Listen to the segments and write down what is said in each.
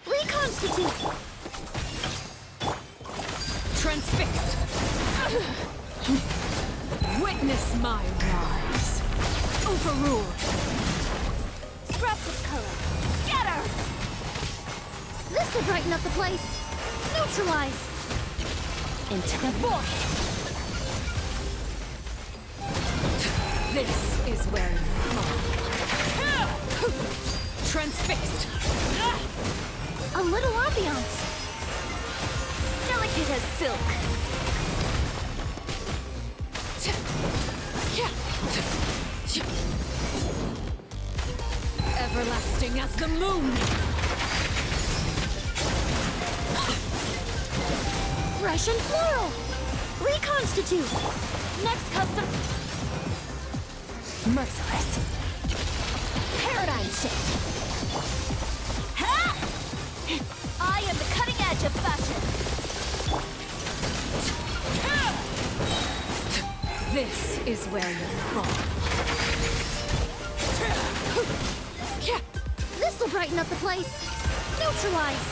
Reconstitute! Transfixed! Witness my rise! Overruled! Scraps of color! Scatter! This'll brighten up the place! Neutralize! Into the void! This is where you fall. Transfixed! A little ambiance! Delicate as silk! Everlasting as the moon! Fresh and floral! Reconstitute! Next custom... Merciless! Paradigm shift! Ha! I am the cutting edge of fashion! This is where you fall. This'll brighten up the place! Neutralize!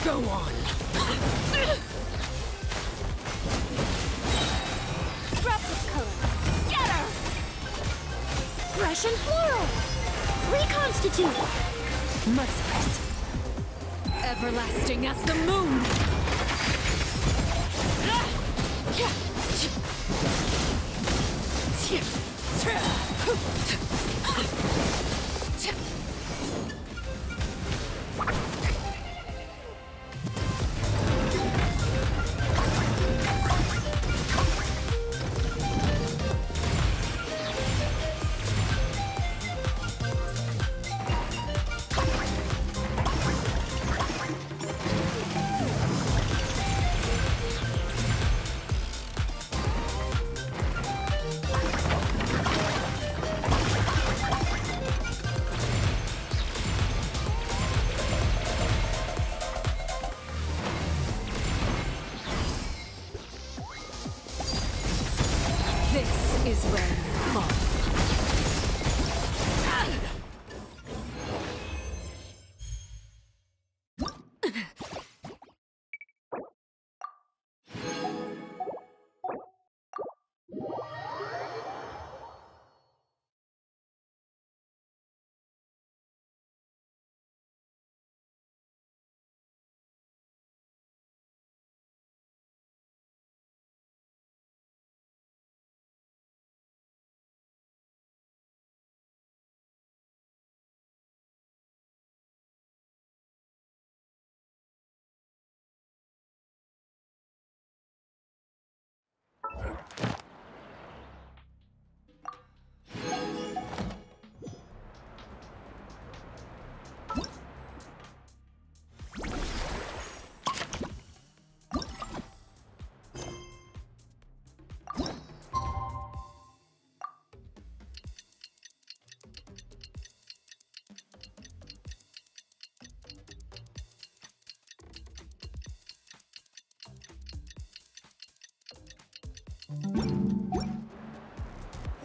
Go on! Scraps of color! Scatter! Fresh and floral! Reconstitute! Merciless! Everlasting as the moon! This is where you fall.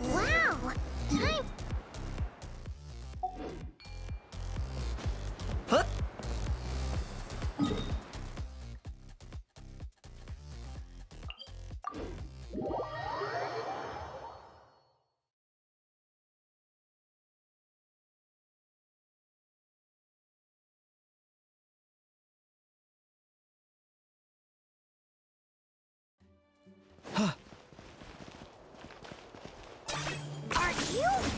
Wow! Time... Huh?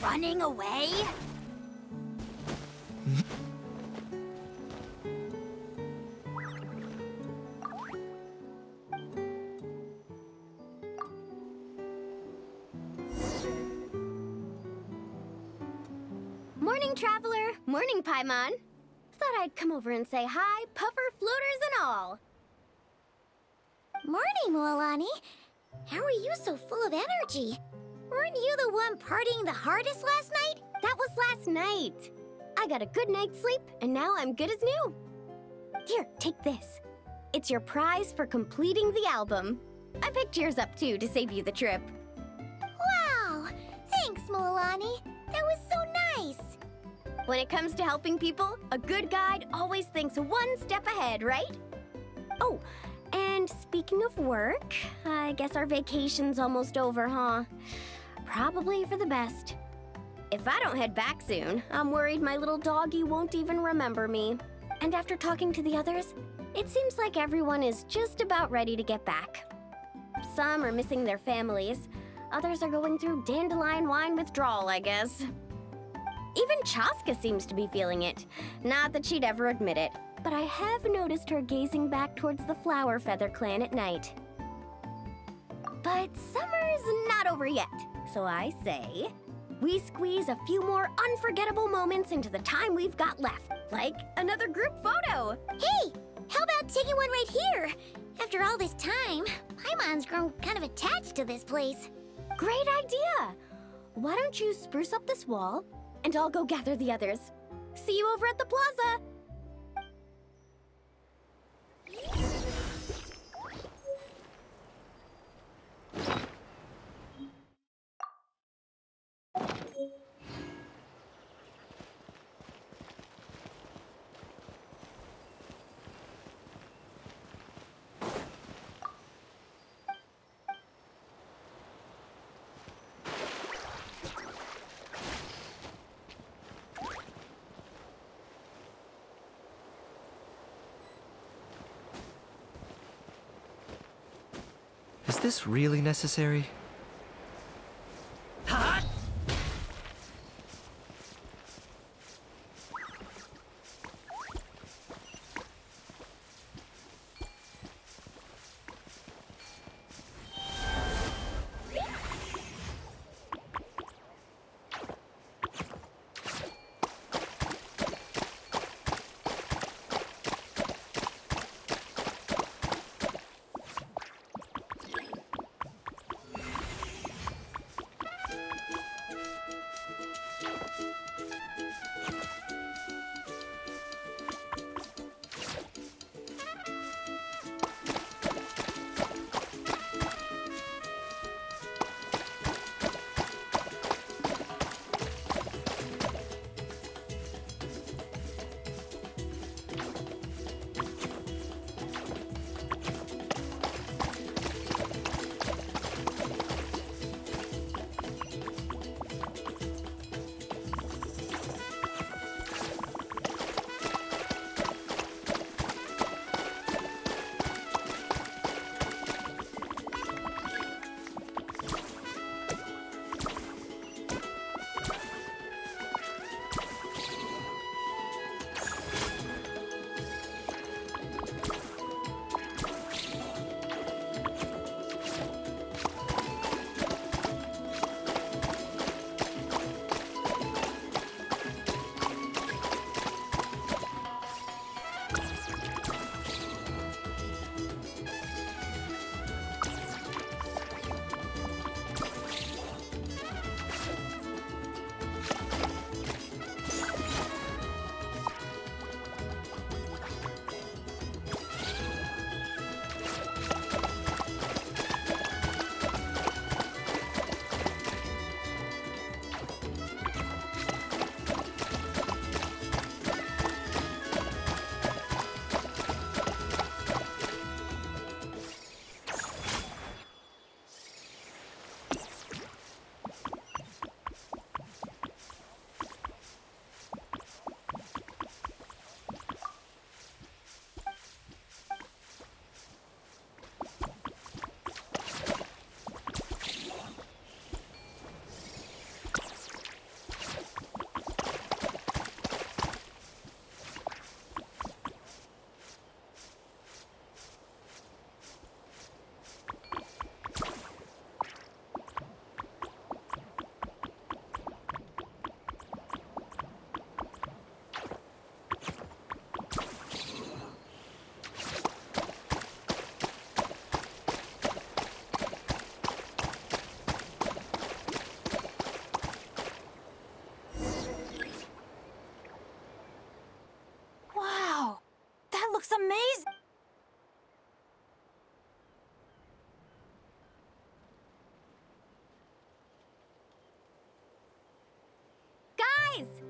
running away? Morning, Traveler. Morning, Paimon. Thought I'd come over and say hi, puffer, floaters, and all. Morning, Mualani. How are you so full of energy? Weren't you the one partying the hardest last night? That was last night. I got a good night's sleep, and now I'm good as new. Here, take this. It's your prize for completing the album. I picked yours up, too, to save you the trip. Wow! Thanks, Mualani. That was so nice. When it comes to helping people, a good guide always thinks one step ahead, right? Oh, and speaking of work, I guess our vacation's almost over, huh? Probably for the best. If I don't head back soon, I'm worried my little doggy won't even remember me. And after talking to the others, it seems like everyone is just about ready to get back. Some are missing their families. Others are going through dandelion wine withdrawal, I guess. Even Chaska seems to be feeling it. Not that she'd ever admit it, but I have noticed her gazing back towards the Flower Feather clan at night. But summer's not over yet, so I say, we squeeze a few more unforgettable moments into the time we've got left, like another group photo. Hey, how about taking one right here? After all this time, Paimon's grown kind of attached to this place. Great idea! Why don't you spruce up this wall, and I'll go gather the others. See you over at the plaza! Is this really necessary?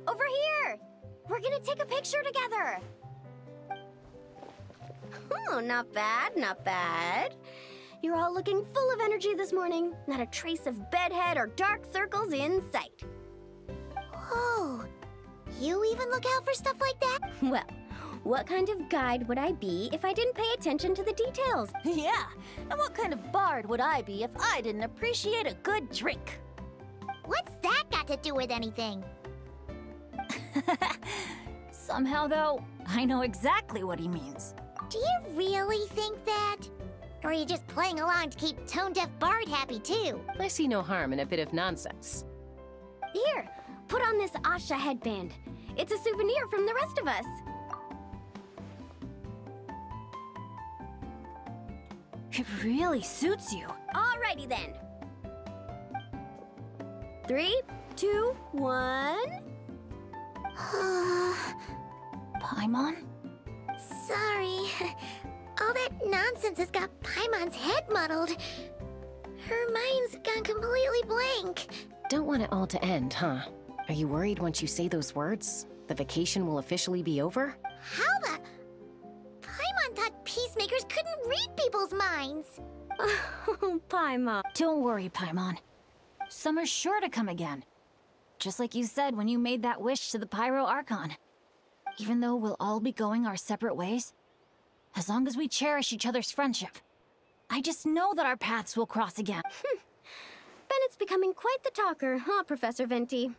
over here! We're gonna take a picture together! Oh, not bad, not bad. You're all looking full of energy this morning. Not a trace of bedhead or dark circles in sight. Oh, you even look out for stuff like that? Well, what kind of guide would I be if I didn't pay attention to the details? Yeah, and what kind of bard would I be if I didn't appreciate a good drink? What's that got to do with anything? Somehow, though, I know exactly what he means. Do you really think that? Or are you just playing along to keep tone-deaf Bard happy, too? I see no harm in a bit of nonsense. Here, put on this Asha headband. It's a souvenir from the rest of us. It really suits you. Alrighty then. 3, 2, 1... Paimon? Sorry. All that nonsense has got Paimon's head muddled. Her mind's gone completely blank. Don't want it all to end, huh? Are you worried once you say those words, the vacation will officially be over? How the... Paimon thought peacemakers couldn't read people's minds. Oh, Paimon. Don't worry, Paimon. Summer's sure to come again. Just like you said when you made that wish to the Pyro Archon. Even though we'll all be going our separate ways, as long as we cherish each other's friendship, I just know that our paths will cross again. Bennett's becoming quite the talker, huh, Professor Venti?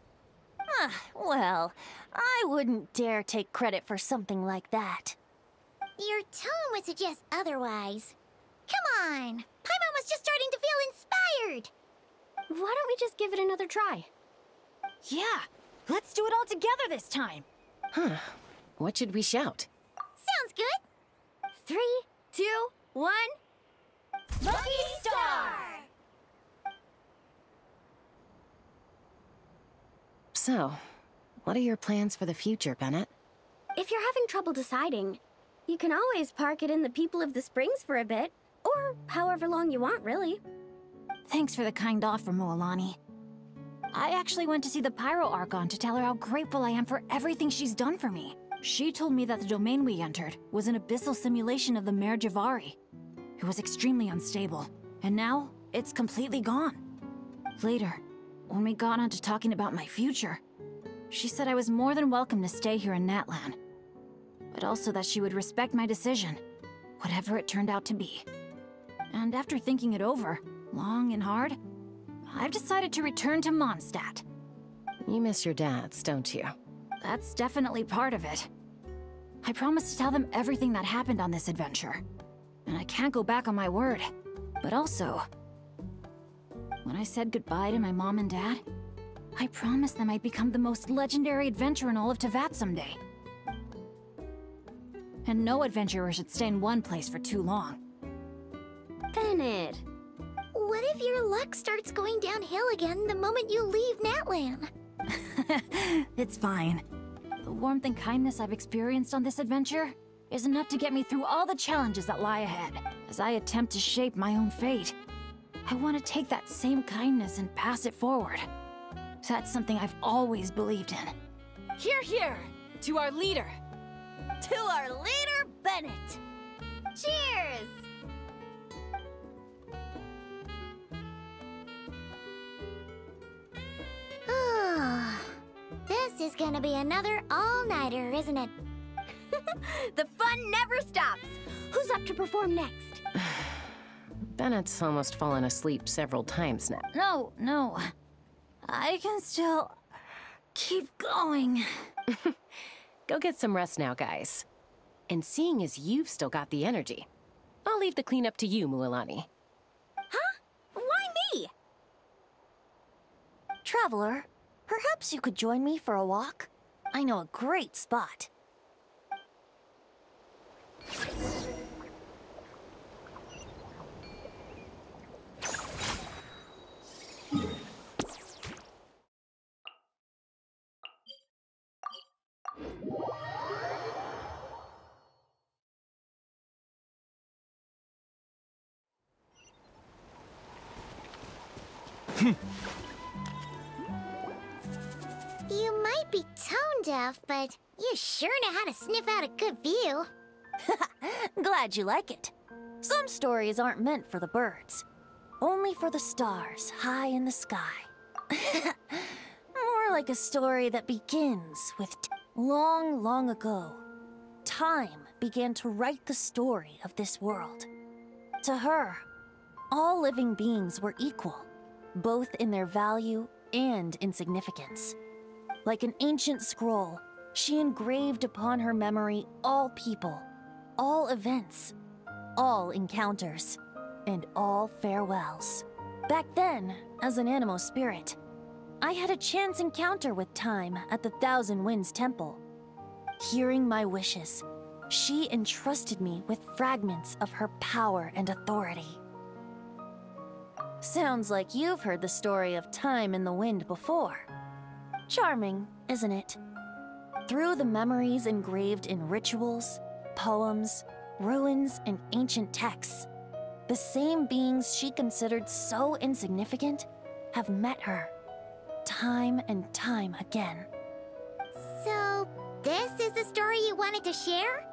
Well, I wouldn't dare take credit for something like that. Your tone would suggest otherwise. Come on! Paimon was just starting to feel inspired! Why don't we just give it another try? Yeah, let's do it all together this time. Huh. What should we shout? Sounds good! 3, 2, 1... Lucky Star! So, what are your plans for the future, Bennett? If you're having trouble deciding, you can always park it in the People of the Springs for a bit. Or however long you want, really. Thanks for the kind offer, Mualani. I actually went to see the Pyro Archon to tell her how grateful I am for everything she's done for me. She told me that the domain we entered was an abyssal simulation of the Mare Javari. It was extremely unstable, and now it's completely gone. Later, when we got on to talking about my future, she said I was more than welcome to stay here in Natlan, but also that she would respect my decision, whatever it turned out to be. And after thinking it over, long and hard, I've decided to return to Mondstadt. You miss your dads, don't you? That's definitely part of it. I promised to tell them everything that happened on this adventure, and I can't go back on my word. But also, when I said goodbye to my mom and dad, I promised them I'd become the most legendary adventurer in all of Teyvat someday. And no adventurer should stay in one place for too long. Bennett, what if your luck starts going downhill again the moment you leave Natlan? It's fine. The warmth and kindness I've experienced on this adventure is enough to get me through all the challenges that lie ahead. As I attempt to shape my own fate, I want to take that same kindness and pass it forward. That's something I've always believed in. Hear, hear! To our leader! To our leader, Bennett! Cheers! Oh, this is gonna be another all-nighter, isn't it? The fun never stops! Who's up to perform next? Bennett's almost fallen asleep several times now. No. I can still keep going. Go get some rest now, guys. And seeing as you've still got the energy, I'll leave the cleanup to you, Mualani. Huh? Why me? Traveler, perhaps you could join me for a walk? I know a great spot. You might be tone deaf, but you sure know how to sniff out a good view. Glad you like it. Some stories aren't meant for the birds, only for the stars high in the sky. More like a story that begins with long, long ago. Time began to write the story of this world. To her, all living beings were equal, both in their value and in significance. Like an ancient scroll, she engraved upon her memory all people, all events, all encounters, and all farewells. Back then, as an animal spirit, I had a chance encounter with Time at the Thousand Winds Temple. Hearing my wishes, she entrusted me with fragments of her power and authority. Sounds like you've heard the story of Time in the Wind before. Charming, isn't it? Through the memories engraved in rituals, poems, ruins, and ancient texts, the same beings she considered so insignificant have met her, time and time again. So, this is the story you wanted to share?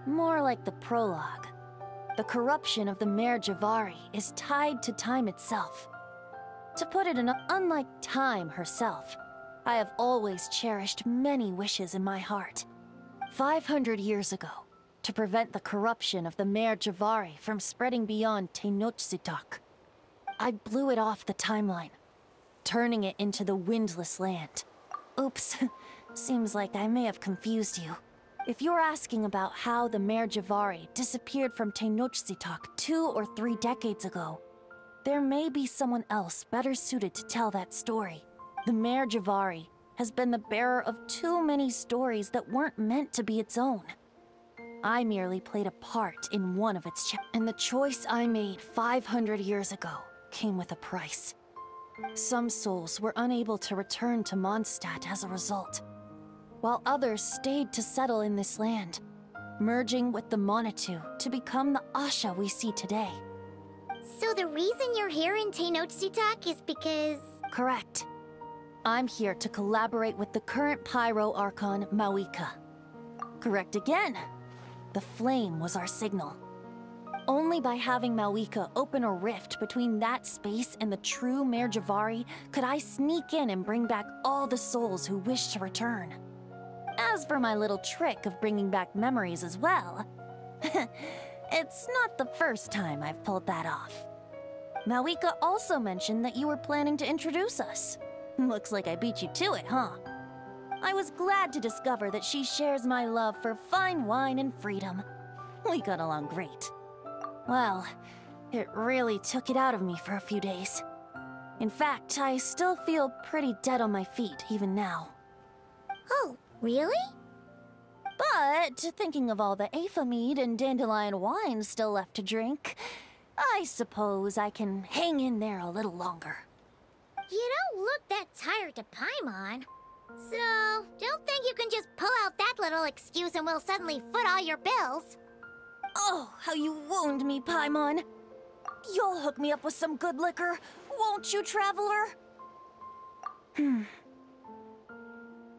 More like the prologue. The corruption of the Mare Javari is tied to Time itself. To put it unlike Time herself, I have always cherished many wishes in my heart. 500 years ago, to prevent the corruption of the Mare Javari from spreading beyond Tenochtitlan, I blew it off the timeline, turning it into the Windless Land. Oops, seems like I may have confused you. If you're asking about how the Mare Javari disappeared from Tenochtitlan 2 or 3 decades ago, there may be someone else better suited to tell that story. The Mare Javari has been the bearer of too many stories that weren't meant to be its own. I merely played a part in one of its and the choice I made 500 years ago came with a price. Some souls were unable to return to Mondstadt as a result, while others stayed to settle in this land, merging with the Monitu to become the Asha we see today. So the reason you're here in Tenochtitlan is because... Correct. I'm here to collaborate with the current Pyro Archon, Mawika. Correct again. The flame was our signal. Only by having Mawika open a rift between that space and the true Mare Javari could I sneak in and bring back all the souls who wish to return. As for my little trick of bringing back memories as well, it's not the first time I've pulled that off. Mawika also mentioned that you were planning to introduce us. Looks like I beat you to it, huh? I was glad to discover that she shares my love for fine wine and freedom. We got along great. Well, it really took it out of me for a few days. In fact, I still feel pretty dead on my feet even now. Oh, really? But thinking of all the Aefa mead and dandelion wine still left to drink, I suppose I can hang in there a little longer. You don't look that tired to Paimon. So, don't think you can just pull out that little excuse and we'll suddenly foot all your bills. Oh, how you wound me, Paimon. You'll hook me up with some good liquor, won't you, Traveler?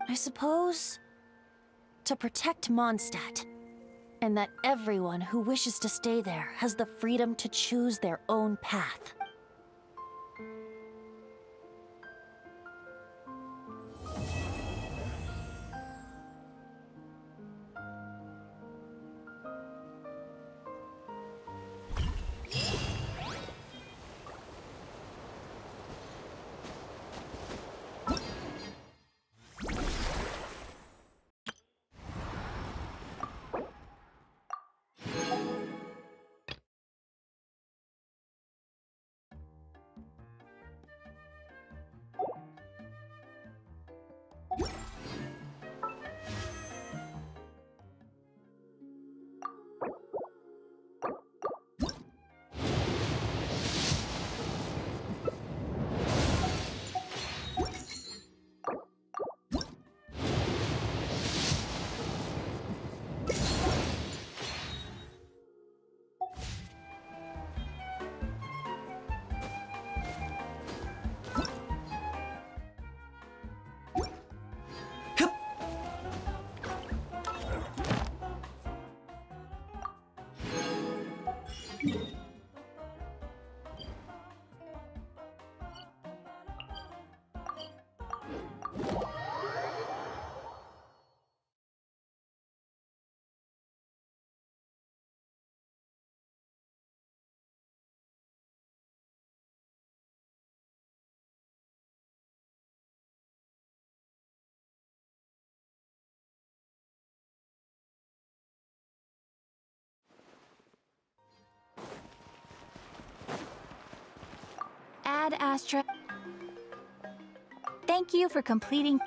I suppose... to protect Mondstadt, and that everyone who wishes to stay there has the freedom to choose their own path. Ad Astra. Thank you for completing